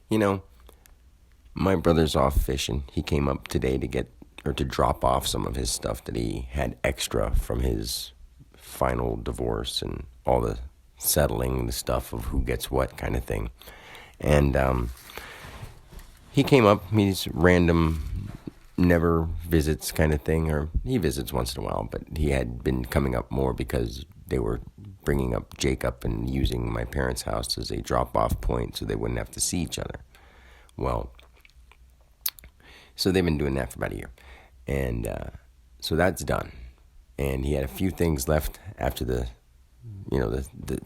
You know, my brother's off fishing. He came up today to drop off some of his stuff that he had extra from his final divorce and all the settling the stuff of who gets what kind of thing. And he came up. He's random, never visits kind of thing, or he visits once in a while, but he had been coming up more because they were bringing up Jacob and using my parents' house as a drop off point so they wouldn't have to see each other. Well, so they've been doing that for about a year. And so that's done. And he had a few things left after the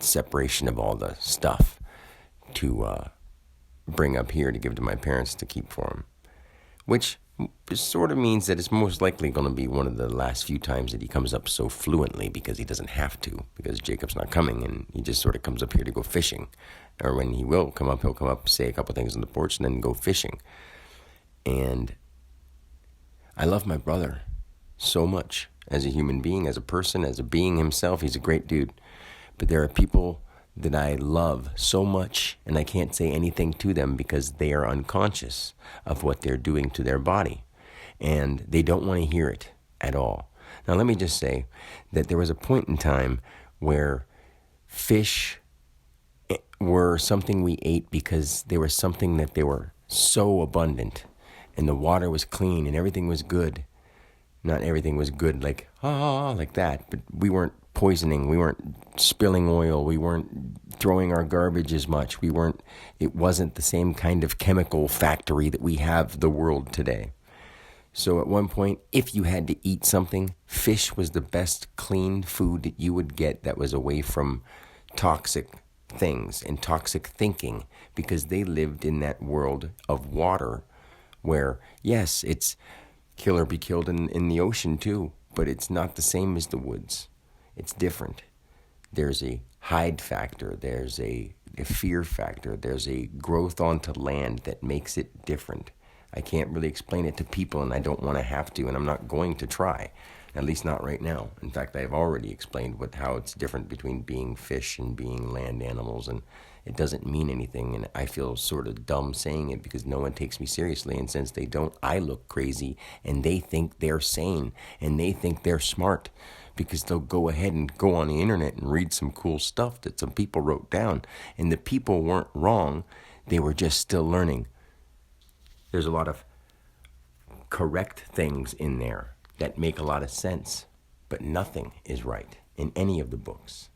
separation of all the stuff to bring up here to give to my parents to keep for him, which sort of means that it's most likely going to be one of the last few times that he comes up so fluently because he doesn't have to, because Jacob's not coming and he just sort of comes up here to go fishing. Or when he will come up, he'll come up, say a couple things on the porch, and then go fishing. And I love my brother so much as a human being, as a person, as a being himself. He's a great dude. But there are people that I love so much, and I can't say anything to them because they are unconscious of what they're doing to their body. And they don't want to hear it at all. Now, let me just say that there was a point in time where fish were something we ate because they were something that they were so abundant, and the water was clean, and everything was good. Not everything was good like that, but we weren't poisoning, we weren't spilling oil, we weren't throwing our garbage as much, it wasn't the same kind of chemical factory that we have the world today. So at one point, if you had to eat something, fish was the best clean food that you would get that was away from toxic things and toxic thinking, because they lived in that world of water where, yes, it's kill or be killed in the ocean too, but it's not the same as the woods. It's different. There's a hide factor, there's a fear factor, there's a growth onto land that makes it different. I can't really explain it to people, and I don't want to have to, and I'm not going to try, at least not right now. In fact, I've already explained how it's different between being fish and being land animals, and it doesn't mean anything, and I feel sort of dumb saying it because no one takes me seriously, and since they don't, I look crazy, and they think they're sane, and they think they're smart, because they'll go ahead and go on the internet and read some cool stuff that some people wrote down, and the people weren't wrong, they were just still learning. There's a lot of correct things in there that make a lot of sense, but nothing is right in any of the books.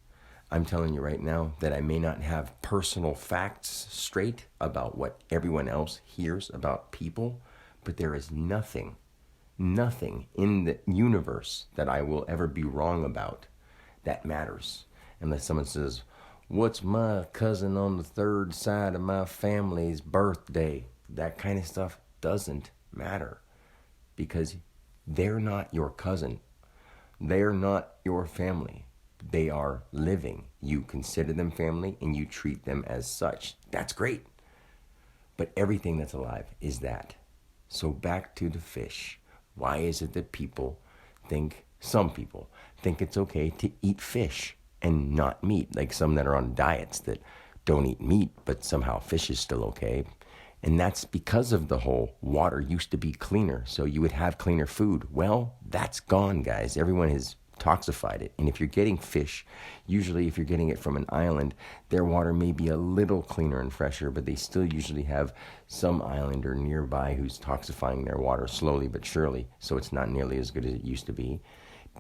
I'm telling you right now that I may not have personal facts straight about what everyone else hears about people, but there is nothing in the universe that I will ever be wrong about that matters. Unless someone says, what's my cousin on the third side of my family's birthday? That kind of stuff doesn't matter, because they're not your cousin. They're not your family. They are living. You consider them family and you treat them as such. That's great. But everything that's alive is that. So back to the fish. Why is it that some people think it's okay to eat fish and not meat? Like some that are on diets that don't eat meat, but somehow fish is still okay. And that's because of the whole water used to be cleaner, so you would have cleaner food. Well, that's gone, guys. Everyone has toxified it. And if you're getting fish, usually if you're getting it from an island, their water may be a little cleaner and fresher, but they still usually have some islander nearby who's toxifying their water slowly but surely, so it's not nearly as good as it used to be.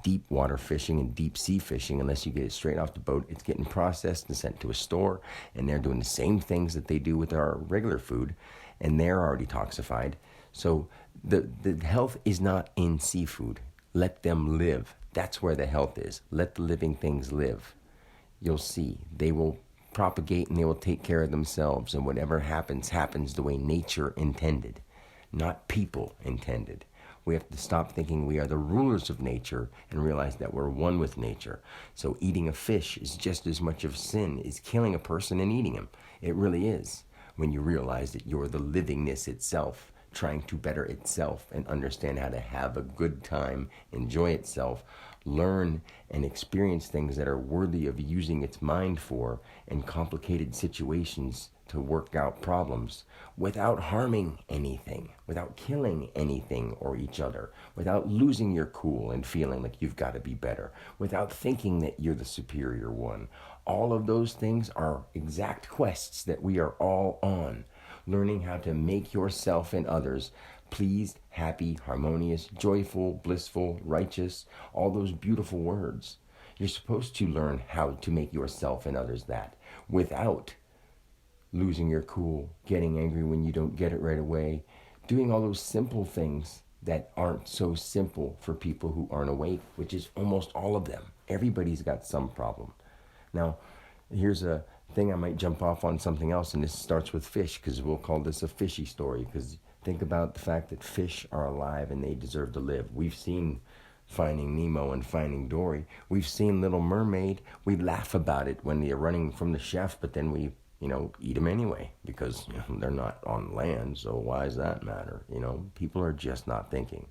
Deep water fishing and deep sea fishing, unless you get it straight off the boat, it's getting processed and sent to a store, and they're doing the same things that they do with our regular food, and they're already toxified. So the health is not in seafood. Let them live. That's where the health is. Let the living things live. You'll see. They will propagate and they will take care of themselves, and whatever happens, happens the way nature intended, not people intended. We have to stop thinking we are the rulers of nature and realize that we're one with nature. So eating a fish is just as much of a sin as killing a person and eating him. It really is, when you realize that you're the livingness itself, trying to better itself and understand how to have a good time, enjoy itself, learn and experience things that are worthy of using its mind for, and complicated situations to work out problems without harming anything, without killing anything or each other, without losing your cool and feeling like you've got to be better, without thinking that you're the superior one. All of those things are exact quests that we are all on. Learning how to make yourself and others pleased, happy, harmonious, joyful, blissful, righteous, all those beautiful words. You're supposed to learn how to make yourself and others that without losing your cool, getting angry when you don't get it right away, doing all those simple things that aren't so simple for people who aren't awake, which is almost all of them. Everybody's got some problem. Now, here's a thing I might jump off on something else, and this starts with fish, because we'll call this a fishy story, because think about the fact that fish are alive and they deserve to live. We've seen Finding Nemo and Finding Dory. We've seen Little Mermaid. We laugh about it when they're running from the chef, but then we, eat them anyway because they're not on land, so why does that matter? People are just not thinking.